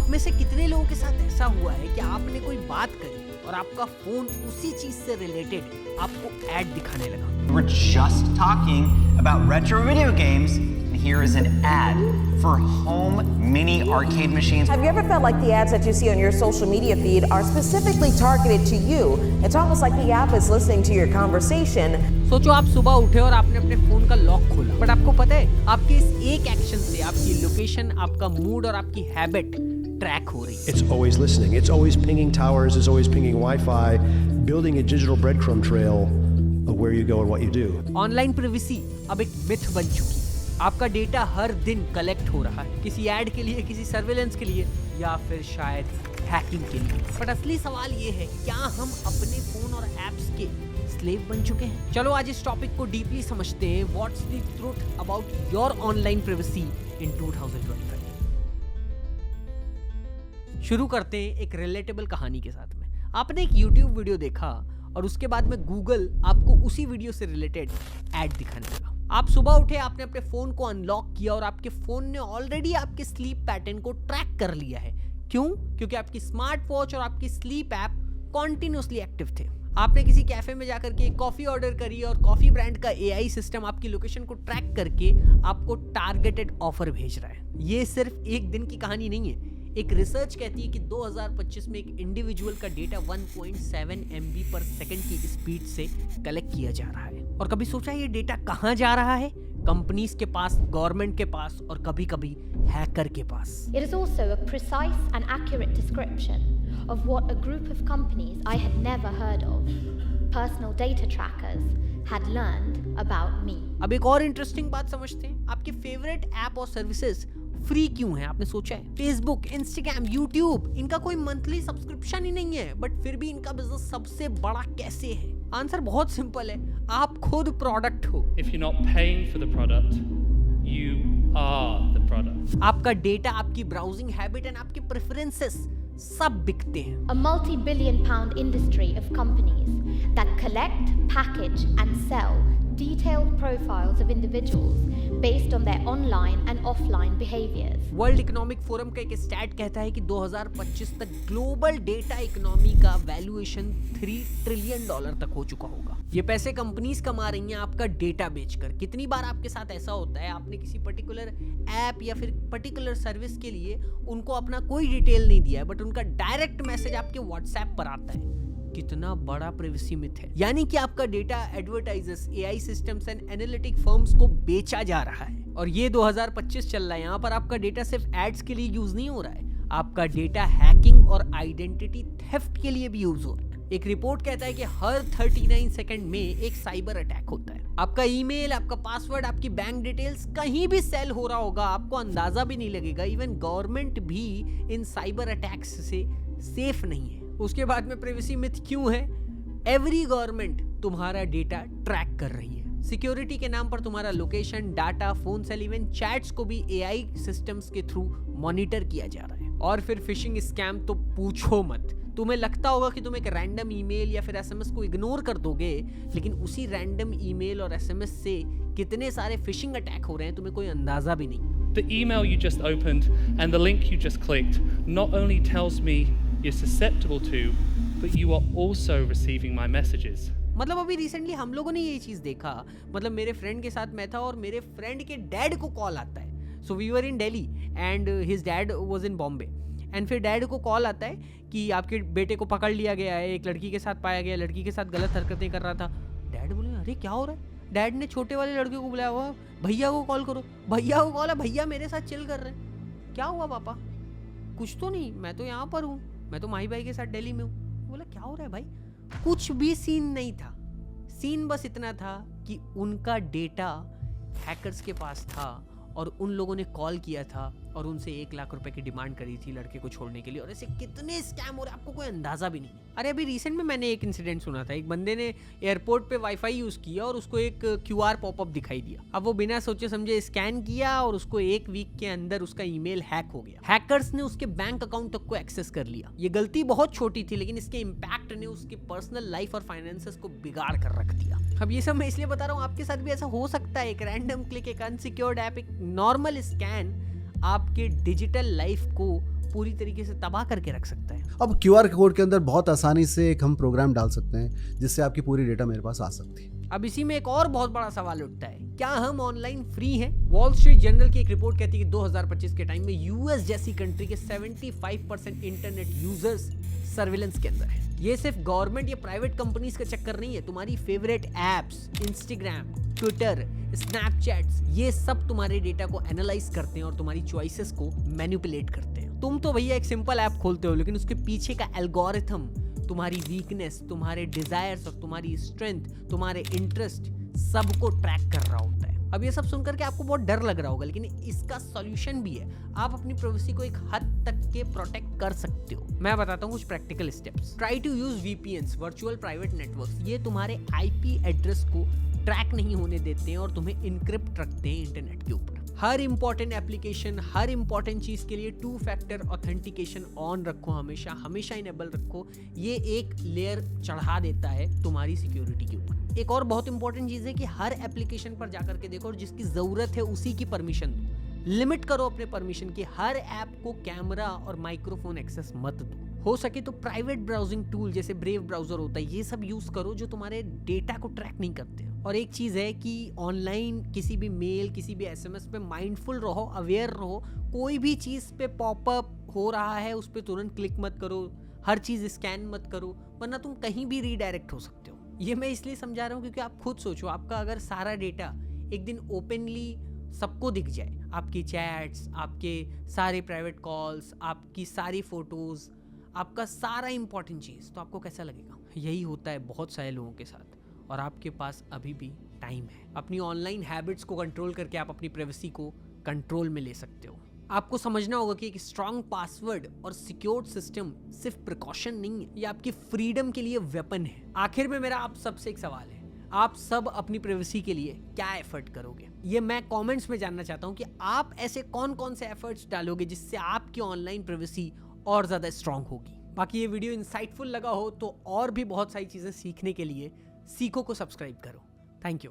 आप में से कितने लोगों के साथ ऐसा हुआ है कि आपने कोई बात करी और आपका फोन उसी चीज से रिलेटेड आपको ऐड दिखाने लगा? We're just talking about retro video games, and here is an ad for home mini arcade machines. Have you ever felt like the ads that you see on your social media feed are specifically targeted to you? It's almost like the app is listening to your conversation. सोचो आप सुबह उठे और आपने अपने phone का lock खोला, but आपको पता है आपके इस एक एक्शन से आपकी लोकेशन, आपका मूड और आपकी हैबिट ट्रैक हो रही है। It's always listening. It's always pinging towers. It's always pinging Wi-Fi, building a digital breadcrumb trail of where you go and what you do. Online privacy अब एक मिथ बन चुकी है। आपका डेटा हर दिन कलेक्ट हो रहा है, किसी ऐड के लिए, किसी सर्वेलेंस के लिए, या फिर शायद हैकिंग के लिए। बट असली सवाल ये है, क्या हम अपने फोन और एप्स के स्लेव बन चुके हैं? चलो आज इस टॉपिक को डीपली समझते हैं। What's the truth about your online privacy in 2025। शुरू करते हैं एक रिलेटेबल कहानी के साथ में। आपने एक YouTube वीडियो देखा और उसके बाद में गूगल आपको उसी वीडियो से रिलेटेड ऐड दिखाने लगा। आप सुबह उठे, आपने अपने फोन को अनलॉक किया और आपके फोन ने ऑलरेडी आपके स्लीप पैटर्न को ट्रैक कर लिया है। क्यों? क्योंकि आपकी स्मार्ट वॉच और आपकी स्लीप ऐप कॉन्टिन्यूसली एक्टिव थे। आपने किसी कैफे में जाकर के एक कॉफी ऑर्डर करी और कॉफी ब्रांड का AI सिस्टम आपकी लोकेशन को ट्रैक करके आपको टारगेटेड ऑफर भेज रहा है। ये सिर्फ एक दिन की कहानी नहीं है। एक रिसर्च कहती है कि 2025 में एक इंडिविजुअल का डेटा 1.7 MB पर सेकंड की स्पीड से कलेक्ट किया जा रहा है। और कभी सोचा ये डेटा कहाँ जा रहा है? कंपनीज के पास, गवर्नमेंट के पास और कभी-कभी हैकर के पास। It is also a precise and accurate description of what a group of companies I had never heard of, personal data trackers, had learned about me. अब एक और इंटरेस्टिंग बात समझते हैं। आपके फेवरेट ऐप और सर्विसेज फ्री क्यों है? आपने सोचा है? फेसबुक, इंस्टाग्राम, यूट्यूब, इनका कोई मंथली सब्सक्रिप्शन ही नहीं है, बट फिर भी इनका बिजनेस सबसे बड़ा कैसे है? आंसर बहुत सिंपल है, आप खुद प्रोडक्ट हो। If you're not paying for the product, you are the product. आपका डेटा, आपकी ब्राउजिंग हैबिट एंड आपके प्रेफरेंसेस सब बिकते हैं। A multi-billion-pound industry of companies that collect, package and sell detailed profiles of individuals based on their online and offline behaviors. World economic forum का एक stat कहता है कि 2025 तक ग्लोबल डेटा इकोनॉमी का वैल्यूएशन $3 ट्रिलियन तक हो चुका होगा। ये पैसे कंपनीज कमा रही हैं आपका डेटा बेचकर। कितनी बार आपके साथ ऐसा होता है, आपने किसी पर्टिकुलर ऐप या फिर पर्टिकुलर सर्विस के लिए उनको अपना कोई डिटेल नहीं दिया है, बट उनका डायरेक्ट मैसेज आपके व्हाट्सएप पर आता है। कितना बड़ा प्राइवेसी मिथ है। यानी कि आपका data advertisers, AI systems and analytic firms को बेचा जा रहा है। और ये 2025 चल रहा है। यहाँ पर आपका डेटा सिर्फ एड्स के लिए यूज नहीं हो रहा है, आपका डेटा हैकिंग और आइडेंटिटी थेफ्ट के लिए भी यूज हो रहा है। एक रिपोर्ट कहता है कि हर 39 सेकंड में एक साइबर अटैक होता है। आपका ईमेल, आपका पासवर्ड, आपकी बैंक डिटेल्स कहीं भी सेल हो रहा होगा, आपको अंदाजा भी नहीं लगेगा। इवन गवर्नमेंट भी इन साइबर अटैक्स से सेफ नहीं है। उसके बाद में प्राइवेसी मिथ क्यों है? एवरी गवर्नमेंट तुम्हारा डेटा ट्रैक कर रही है। सिक्योरिटी के नाम पर तुम्हारा location, data, phone cell, even chats को भी AI सिस्टम्स के थ्रू मॉनिटर किया जा रहा है। और फिर फिशिंग स्कैम तो पूछो मत। तुम्हें लगता होगा कि तुम एक रैंडम ईमेल या फिर SMS को इग्नोर कर दोगे, लेकिन उसी रैंडम ईमेल और SMS से कितने सारे फिशिंग अटैक हो रहे हैं तुम्हें कोई अंदाजा भी नहीं। The email you just opened and the link you just clicked not only tells me you're susceptible to, but you are also receiving my messages. मतलब अभी रिसेंटली हम लोगों ने ये चीज देखा। मतलब मेरे फ्रेंड के साथ मैं था और मेरे फ्रेंड के डैड को कॉल आता है। So we were in Delhi and his dad was in Bombay. And फिर डैड को कॉल आता है कि आपके बेटे को पकड़ लिया गया है, एक लड़की के साथ पाया गया, लड़की के साथ गलत हरकतें कर रहा था। डैड बोले अरे क्या हो रहा है? डैड ने छोटे वाले लड़के को बुलाया, हुआ भैया को कॉल करो। भैया को कॉल है, भैया मेरे साथ चिल कर रहे हैं। क्या हुआ पापा? कुछ तो नहीं, मैं तो यहाँ पर हूँ, मैं तो माही भाई के साथ दिल्ली में हूँ। बोला क्या हो रहा है भाई? कुछ भी सीन नहीं था। सीन बस इतना था कि उनका डेटा हैकर्स के पास था और उन लोगों ने कॉल किया था और उनसे 1 लाख रुपए की डिमांड करी थी लड़के को छोड़ने के लिए। और ऐसे कितने स्कैम हो रहे हैं आपको कोई अंदाजा भी नहीं। अरे अभी रिसेंट में मैंने एक इंसिडेंट सुना था। एक बंदे ने एयरपोर्ट पे वाईफाई यूज किया और उसको एक QR पॉपअप दिखाई दिया। अब वो बिना सोचे समझे स्कैन किया और उसको 1 वीक के अंदर उसका ईमेल हैक हो गया। हैकर्स ने उसके बैंक अकाउंट तक को एक्सेस कर लिया। ये गलती बहुत छोटी थी, लेकिन इसके इम्पैक्ट ने उसके पर्सनल लाइफ और फाइनेंसेस को बिगाड़ कर रख दिया। अब ये सब मैं इसलिए बता रहा हूँ, आपके साथ भी ऐसा हो सकता है। एक रैंडम क्लिक, एक अनसिक्योर्ड ऐप, एक नॉर्मल स्कैन आपके डिजिटल लाइफ को पूरी तरीके से तबाह करके रख सकता है। अब QR कोड के अंदर बहुत आसानी से एक हम प्रोग्राम डाल सकते हैं जिससे आपकी पूरी डेटा मेरे पास आ सकती है। अब इसी में एक और बहुत बड़ा सवाल उठता है, क्या हम ऑनलाइन फ्री हैं? वॉल स्ट्रीट जर्नल की एक रिपोर्ट कहती है कि 2025 के टाइम में यूएस जैसी कंट्री के 75% इंटरनेट यूजर्स सर्विलेंस के अंदर है। ये सिर्फ गवर्नमेंट या प्राइवेट कंपनीज का चक्कर नहीं है, तुम्हारी favourite apps, Instagram, Twitter, Snapchats, ये सब तुम्हारे डेटा को एनालाइज करते हैं और तुम्हारी चॉइसेस को मैनिपुलेट करते हैं। तुम तो भैया एक सिंपल ऐप खोलते हो, लेकिन उसके पीछे का एल्गोरिथम तुम्हारी वीकनेस, तुम्हारे डिजायर्स और तुम्हारी स्ट्रेंथ, तुम्हारे इंटरेस्ट सबको ट्रैक कर रहा होता है। अब ये सब सुनकर के आपको बहुत डर लग रहा होगा, लेकिन इसका सॉल्यूशन भी है। आप अपनी प्राइवेसी को एक हद तक के प्रोटेक्ट कर सकते हो। मैं बताता हूँ कुछ practical steps. Try to use VPNs, virtual private networks. ये तुम्हारे IP एड्रेस को ट्रैक नहीं होने देते हैं और तुम्हें इनक्रिप्ट रखते हैं इंटरनेट के ऊपर। हर इंपॉर्टेंट एप्लीकेशन, हर इंपॉर्टेंट चीज के लिए 2 फैक्टर ऑथेंटिकेशन ऑन रखो, हमेशा इनेबल रखो। ये एक लेयर चढ़ा देता है तुम्हारी सिक्योरिटी के ऊपर। एक और बहुत इंपॉर्टेंट चीज है कि हर एप्लीकेशन पर जाकर के देखो और जिसकी जरूरत है उसी की परमिशन दो। लिमिट करो अपने परमिशन की। हर ऐप को कैमरा और माइक्रोफोन एक्सेस मत दो। हो सके तो प्राइवेट ब्राउजिंग टूल जैसे ब्रेव ब्राउजर होता है, ये सब यूज करो जो तुम्हारे डेटा को ट्रैक नहीं करते। और एक चीज है कि ऑनलाइन किसी भी मेल, किसी भी SMS पे माइंडफुल रहो, अवेयर रहो। कोई भी चीज पे पॉपअप हो रहा है उस पर तुरंत क्लिक मत करो, हर चीज स्कैन मत करो, वरना तुम कहीं भी रीडायरेक्ट हो सकते हो। ये मैं इसलिए समझा रहा हूँ क्योंकि आप खुद सोचो, आपका अगर सारा डेटा एक दिन ओपनली सबको दिख जाए, आपकी चैट्स, आपके सारे प्राइवेट कॉल्स, आपकी सारी फोटोज, आपका सारा इंपॉर्टेंट चीज़, तो आपको कैसा लगेगा? यही होता है बहुत सारे लोगों के साथ, और आपके पास अभी भी टाइम है। अपनी ऑनलाइन हैबिट्स को कंट्रोल करके आप अपनी प्राइवेसी को कंट्रोल में ले सकते हो। आपको समझना होगा कि एक स्ट्रॉन्ग पासवर्ड और सिक्योर्ड सिस्टम सिर्फ प्रिकॉशन नहीं है, ये आपकी फ्रीडम के लिए वेपन है। आखिर में मेरा आप सबसे एक सवाल है, आप सब अपनी प्राइवेसी के लिए क्या एफर्ट करोगे? ये मैं कमेंट्स में जानना चाहता हूँ कि आप ऐसे कौन कौन से एफर्ट्स डालोगे जिससे आपकी ऑनलाइन प्राइवेसी और ज़्यादा स्ट्रॉन्ग होगी। बाकी ये वीडियो इंसाइटफुल लगा हो तो और भी बहुत सारी चीज़ें सीखने के लिए सीखो को सब्सक्राइब करो। Thank you.